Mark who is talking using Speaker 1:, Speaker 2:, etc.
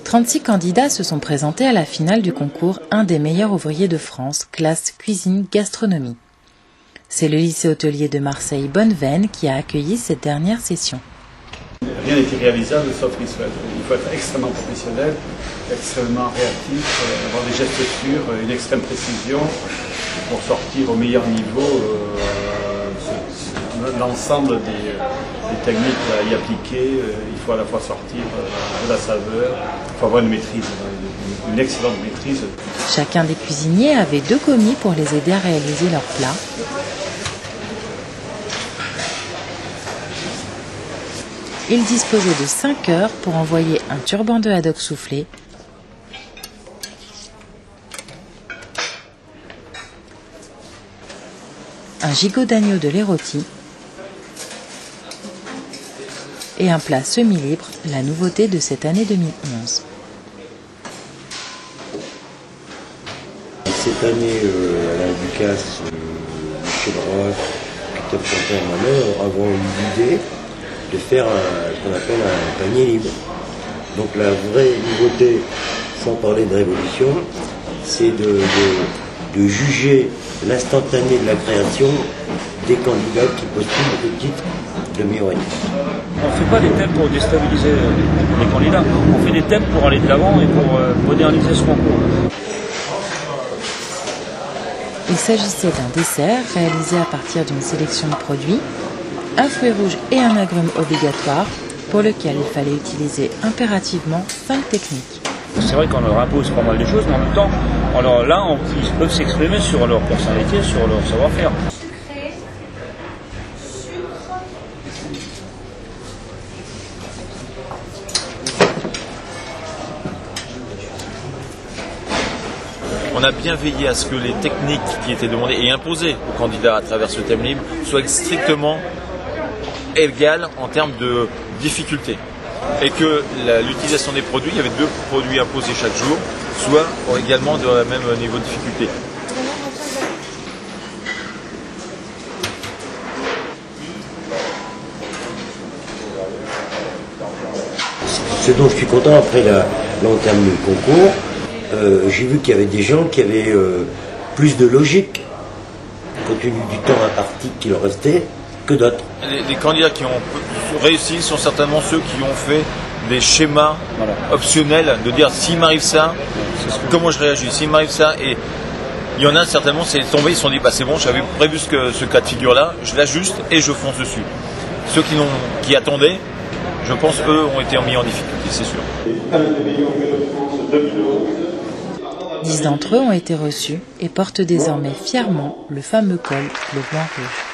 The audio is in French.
Speaker 1: 36 candidats se sont présentés à la finale du concours Un des meilleurs ouvriers de France, classe cuisine gastronomie. C'est le lycée hôtelier de Marseille Bonneveine qui a accueilli cette dernière session.
Speaker 2: Rien n'est irréalisable sauf qu'il faut être extrêmement professionnel, extrêmement réactif, avoir des gestes sûrs, une extrême précision pour sortir au meilleur niveau l'ensemble des techniques à y appliquer. Il faut à la fois sortir de la saveur, il faut avoir une maîtrise, une excellente maîtrise.
Speaker 1: Chacun des cuisiniers avait 2 commis pour les aider à réaliser leurs plats. Ils disposaient de 5 heures pour envoyer un turban de haddock soufflé, un gigot d'agneau de lait rôti et un plat semi-libre, la nouveauté de cette année 2011.
Speaker 3: Cette année, Alain Ducasse, Michel Roch, Peter Quentin et moi-même avons eu l'idée de faire ce qu'on appelle un panier libre. Donc la vraie nouveauté, sans parler de révolution, c'est de juger l'instantané de la création des candidats qui postulent le titre de meilleur équipe.
Speaker 4: On ne fait pas des thèmes pour déstabiliser les candidats, on fait des thèmes pour aller de l'avant et pour moderniser ce concours.
Speaker 1: Il s'agissait d'un dessert réalisé à partir d'une sélection de produits, un fruit rouge et un agrume obligatoire, pour lequel il fallait utiliser impérativement 5 techniques.
Speaker 4: C'est vrai qu'on leur impose pas mal de choses, mais en même temps, ils peuvent s'exprimer sur leur personnalité, sur leur savoir-faire.
Speaker 5: On a bien veillé à ce que les techniques qui étaient demandées et imposées aux candidats à travers ce thème libre soient strictement égales en termes de difficulté. Et que l'utilisation des produits, il y avait 2 produits imposés chaque jour, soit également de la même niveau de difficulté.
Speaker 3: Ce dont je suis content après l'entame du concours, j'ai vu qu'il y avait des gens qui avaient plus de logique, compte tenu du temps imparti qui leur restait, que d'autres.
Speaker 5: Les candidats qui ont réussi sont certainement ceux qui ont fait des schémas optionnels, de dire s'il m'arrive ça, comment je réagis, s'il m'arrive ça, et il y en a certainement, c'est tombé, ils se sont dit bah c'est bon, j'avais prévu ce cas de figure là, je l'ajuste et je fonce dessus. Ceux qui attendaient, je pense eux ont été mis en difficulté, c'est sûr.
Speaker 1: 10 d'entre eux ont été reçus et portent désormais fièrement le fameux col, le blanc rouge.